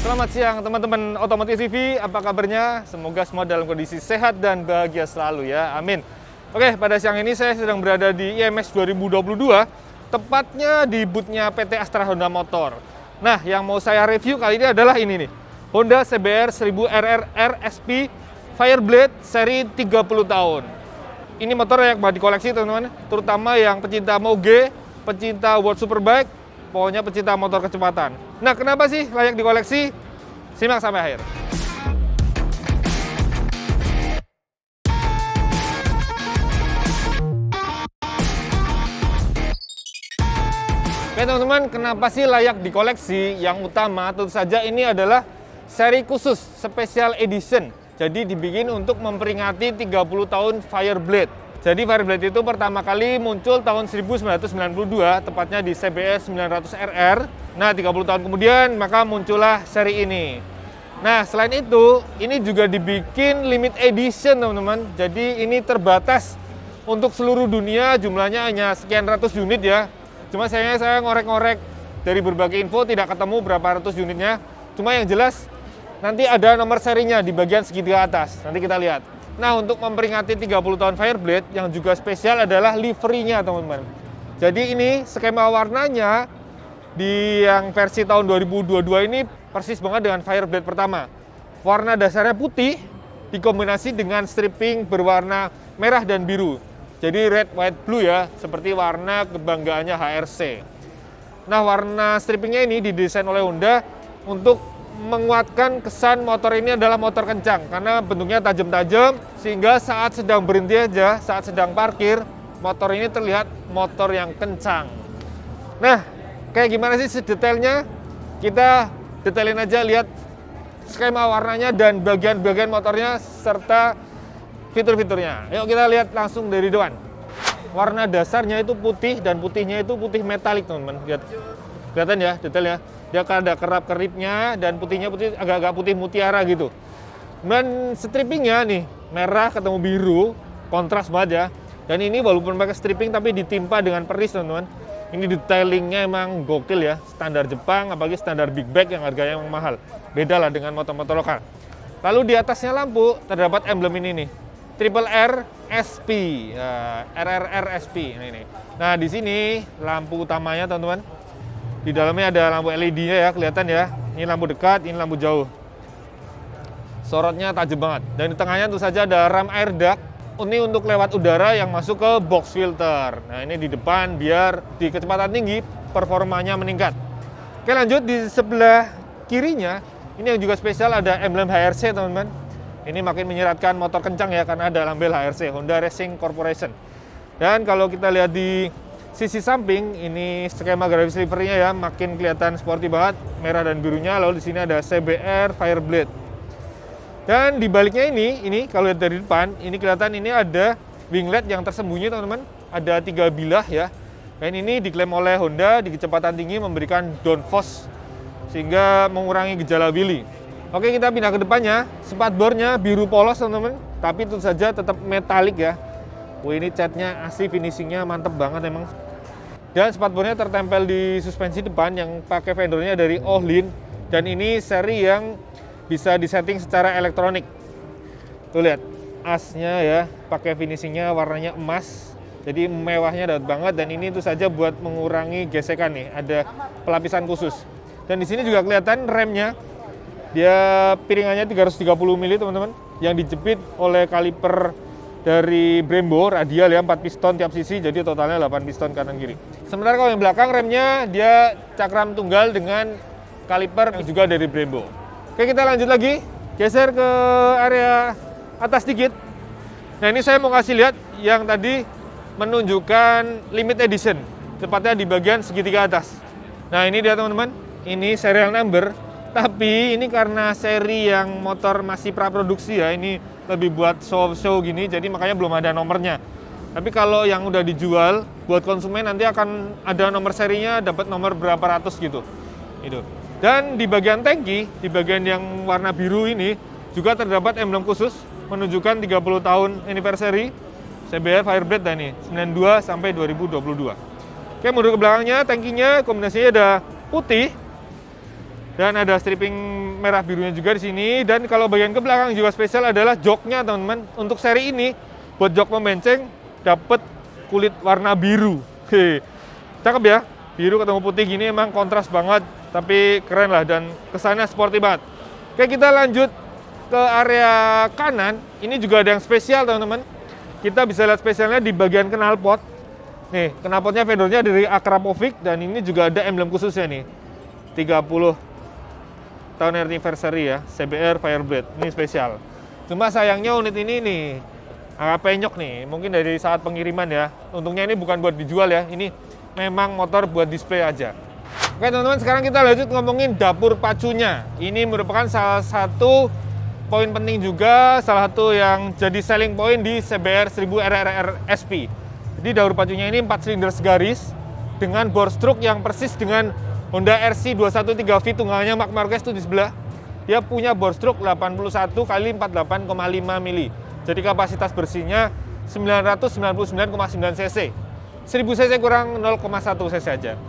Selamat siang teman-teman Otomotif TV, apa kabarnya? Semoga semua dalam kondisi sehat dan bahagia selalu ya, amin. Oke, pada siang ini saya sedang berada di IMS 2022, tepatnya di booth-nya PT Astra Honda Motor. Nah, yang mau saya review kali ini adalah ini nih, Honda CBR 1000 RRR SP Fireblade seri 30 tahun. Ini motor layak banget dikoleksi teman-teman, terutama yang pecinta moge, pecinta world superbike, pokoknya pecinta motor kecepatan. Nah, kenapa sih layak dikoleksi? Simak sampai akhir. Oke teman-teman, kenapa sih layak dikoleksi? Yang utama tentu saja ini adalah seri khusus Special Edition. Jadi dibikin untuk memperingati 30 tahun Fireblade. Jadi Fireblade itu pertama kali muncul tahun 1992, tepatnya di CBR 900RR. Nah, 30 tahun kemudian maka muncullah seri ini. Nah, selain itu, ini juga dibikin limit edition, teman-teman. Jadi ini terbatas untuk seluruh dunia, jumlahnya hanya sekian ratus unit ya. Cuma saya ngorek-ngorek dari berbagai info, tidak ketemu berapa ratus unitnya. Cuma yang jelas, nanti ada nomor serinya di bagian segitiga atas. Nanti kita lihat. Nah, untuk memperingati 30 tahun Fireblade, yang juga spesial adalah livery-nya, teman-teman. Jadi ini skema warnanya di yang versi tahun 2022 ini persis banget dengan Fireblade pertama. Warna dasarnya putih, dikombinasi dengan stripping berwarna merah dan biru. Jadi red, white, blue ya, seperti warna kebanggaannya HRC. Nah, warna strippingnya ini didesain oleh Honda untuk menguatkan kesan motor ini adalah motor kencang karena bentuknya tajam-tajam sehingga saat sedang berhenti aja, saat sedang parkir, motor ini terlihat motor yang kencang. Nah, kayak gimana sih sedetailnya? Kita detailin aja, lihat skema warnanya dan bagian-bagian motornya serta fitur-fiturnya. Yuk kita lihat langsung dari depan. Warna dasarnya itu putih dan putihnya itu putih metalik, teman-teman. Lihat. Kelihatan ya detailnya. Dia ada kerap-keripnya dan putihnya putih agak-agak putih mutiara gitu. Dan strippingnya nih merah ketemu biru, kontras banget ya. Dan ini walaupun pakai stripping tapi ditimpa dengan peris, teman-teman. Ini detailingnya emang gokil ya, standar Jepang, apalagi standar big bag yang harganya emang mahal. Beda lah dengan motor-motor lokal. Lalu di atasnya lampu terdapat emblem ini nih, Triple R SP, ya, RRR SP. Nah di sini lampu utamanya, teman-teman. Di dalamnya ada lampu LED-nya ya, kelihatan ya. Ini lampu dekat, ini lampu jauh. Sorotnya tajam banget. Dan di tengahnya tentu saja ada ram air duct. Ini untuk lewat udara yang masuk ke box filter. Nah, ini di depan biar di kecepatan tinggi performanya meningkat. Oke, lanjut di sebelah kirinya. Ini yang juga spesial ada emblem HRC, teman-teman. Ini makin menyeratkan motor kencang ya karena ada label HRC, Honda Racing Corporation. Dan kalau kita lihat di sisi samping, ini skema grafis livery-nya ya, makin kelihatan sporty banget, merah dan birunya. Lalu di sini ada CBR Fireblade. Dan di baliknya ini kalau lihat dari depan, ini kelihatan ini ada winglet yang tersembunyi, teman-teman. Ada 3 bilah ya. Dan ini diklaim oleh Honda di kecepatan tinggi memberikan downforce sehingga mengurangi gejala wheelie. Oke, kita pindah ke depannya. Spatbornya biru polos, teman-teman, tapi tentu saja tetap metalik ya. Wah, ini catnya asli, finishingnya mantep banget emang. Dan spatbornya tertempel di suspensi depan yang pakai vendornya dari Ohlin. Dan ini seri yang bisa disetting secara elektronik. Tuh lihat, asnya ya, pakai finishingnya warnanya emas. Jadi mewahnya dapat banget. Dan ini itu saja buat mengurangi gesekan nih, ada pelapisan khusus. Dan di sini juga kelihatan remnya. Dia piringannya 330 mili, teman-teman, yang dijepit oleh kaliper dari Brembo radial ya, 4 piston tiap sisi, jadi totalnya 8 piston kanan kiri. Sementara kalau yang belakang remnya dia cakram tunggal dengan kaliper yang juga dari Brembo. Oke, kita lanjut lagi, geser ke area atas dikit. Nah, ini saya mau kasih lihat yang tadi menunjukkan limit edition, tepatnya di bagian segitiga atas. Nah, ini dia, teman-teman, ini serial number, tapi ini karena seri yang motor masih praproduksi ya, ini lebih buat show gini, jadi makanya belum ada nomornya. Tapi kalau yang udah dijual buat konsumen nanti akan ada nomor serinya, dapat nomor berapa ratus gitu. Itu. Dan di bagian tangki, di bagian yang warna biru ini juga terdapat emblem khusus menunjukkan 30 tahun anniversary CBR Fireblade dan ini 92 sampai 2022. Oke, mundur ke belakangnya, tangkinya kombinasinya ada putih dan ada stripping merah birunya juga di sini. Dan kalau bagian ke belakang juga spesial adalah joknya teman-teman. Untuk seri ini buat jok pembenceng dapat kulit warna biru. Oke, cakep ya, biru ketemu putih gini emang kontras banget, tapi keren lah dan kesannya sporty banget. Oke, kita lanjut ke area kanan. Ini juga ada yang spesial teman-teman. Kita bisa lihat spesialnya di bagian knalpot. Nih, knalpotnya vendornya dari Akrapovic dan ini juga ada emblem khususnya nih. 30 tahun anniversary ya, CBR Fireblade. Ini spesial. Cuma sayangnya unit ini nih agak penyok nih, mungkin dari saat pengiriman ya. Untungnya ini bukan buat dijual ya, ini memang motor buat display aja. Oke teman-teman, sekarang kita lanjut ngomongin dapur pacunya. Ini merupakan salah satu poin penting juga, salah satu yang jadi selling point di CBR 1000 RRR SP. Jadi dapur pacunya ini 4 silinder segaris dengan bore stroke yang persis dengan Honda RC 213V tunggalnya Marc Marquez itu di sebelah. Dia punya bore stroke 81 kali 48,5 mili. Jadi kapasitas bersihnya 999,9 cc. 1000 cc kurang 0,1 cc aja.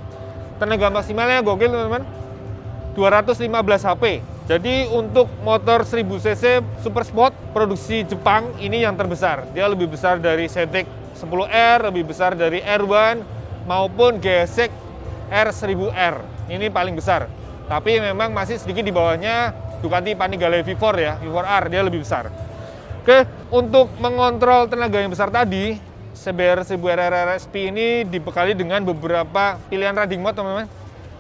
Tenaga maksimalnya gokil teman-teman, 215 HP. Jadi untuk motor 1000 cc super sport produksi Jepang ini yang terbesar. Dia lebih besar dari Zetek 10R, lebih besar dari R1 maupun GSX R1000R. Ini paling besar. Tapi memang masih sedikit di bawahnya Ducati Panigale V4 ya, V4R dia lebih besar. Oke, untuk mengontrol tenaga yang besar tadi, CBR 1000 RRR SP ini dibekali dengan beberapa pilihan riding mode teman-teman.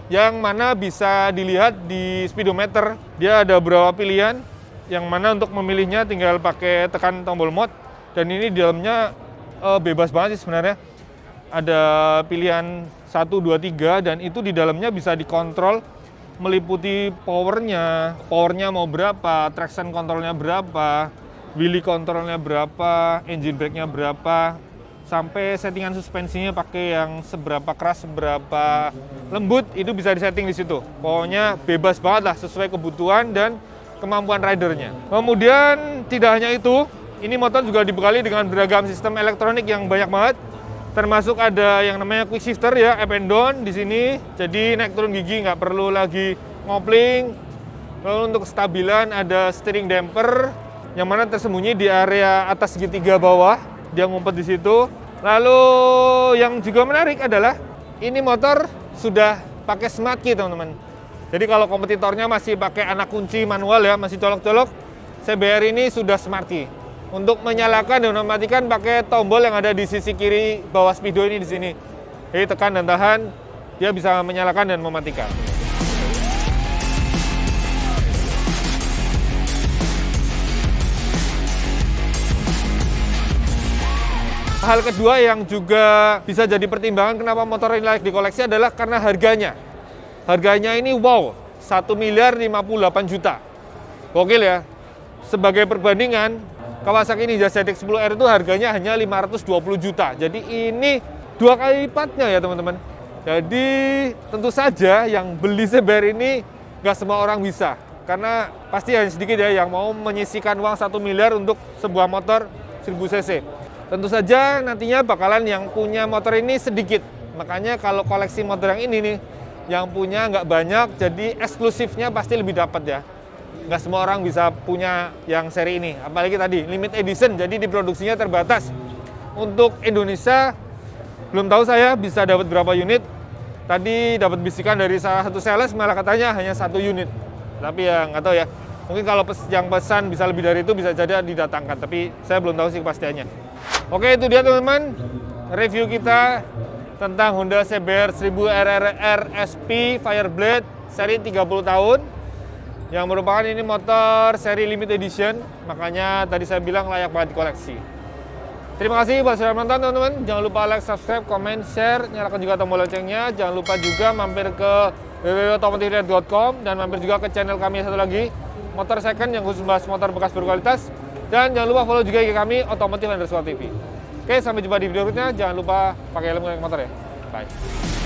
Yang mana bisa dilihat di speedometer, dia ada beberapa pilihan, yang mana untuk memilihnya tinggal pakai tekan tombol mode. Dan ini di dalamnya bebas banget sih sebenarnya. Ada pilihan 1, 2, 3 dan itu di dalamnya bisa dikontrol meliputi powernya mau berapa, traction controlnya berapa, wheelie controlnya berapa, engine brake-nya berapa, sampai settingan suspensinya pakai yang seberapa keras, seberapa lembut, itu bisa disetting di situ. Pokoknya bebas banget lah, sesuai kebutuhan dan kemampuan ridernya. Kemudian tidak hanya itu, ini motor juga dibekali dengan beragam sistem elektronik yang banyak banget. Termasuk ada yang namanya quick shifter ya, up and down di sini. Jadi naik turun gigi nggak perlu lagi ngopling. Lalu untuk kestabilan ada steering damper yang mana tersembunyi di area atas segitiga bawah. Dia ngumpet di situ. Lalu yang juga menarik adalah ini motor sudah pakai smart key teman-teman. Jadi kalau kompetitornya masih pakai anak kunci manual ya, masih colok-colok, CBR ini sudah smart key. Untuk menyalakan dan mematikan pakai tombol yang ada di sisi kiri bawah speedo ini di sini. Jadi tekan dan tahan, dia bisa menyalakan dan mematikan. Hal kedua yang juga bisa jadi pertimbangan kenapa motor ini layak dikoleksi adalah karena harganya. Harganya ini wow, 1.058 juta. Gokil ya. Sebagai perbandingan, Kawasaki Ninja ZX 10R itu harganya hanya 520 juta. Jadi ini 2 kali lipatnya ya teman-teman. Jadi tentu saja yang beli CBR ini nggak semua orang bisa. Karena pasti hanya sedikit ya yang mau menyisihkan uang 1 miliar untuk sebuah motor 1000 cc. Tentu saja nantinya bakalan yang punya motor ini sedikit. Makanya kalau koleksi motor yang ini nih, yang punya nggak banyak, jadi eksklusifnya pasti lebih dapat ya. Nggak semua orang bisa punya yang seri ini, apalagi tadi limited edition, jadi diproduksinya terbatas. Untuk Indonesia belum tahu saya bisa dapat berapa unit. Tadi dapat bisikan dari salah satu sales malah katanya hanya 1 unit, tapi ya nggak tahu ya, mungkin kalau yang pesan bisa lebih dari itu bisa jadi didatangkan, tapi saya belum tahu sih kepastiannya. Oke, itu dia teman-teman review kita tentang Honda CBR 1000 RRR SP Fireblade seri 30 tahun. Yang merupakan ini motor seri limited edition, makanya tadi saya bilang layak banget dikoleksi. Terima kasih buat sudah menonton teman-teman. Jangan lupa like, subscribe, comment, share, nyalakan juga tombol loncengnya. Jangan lupa juga mampir ke www.otomotiflihat.com dan mampir juga ke channel kami satu lagi, Motor Second, yang khusus bahas motor bekas berkualitas. Dan jangan lupa follow juga IG kami, Otomotif_TV. Oke, sampai jumpa di video berikutnya. Jangan lupa pakai helm motor ya. Bye.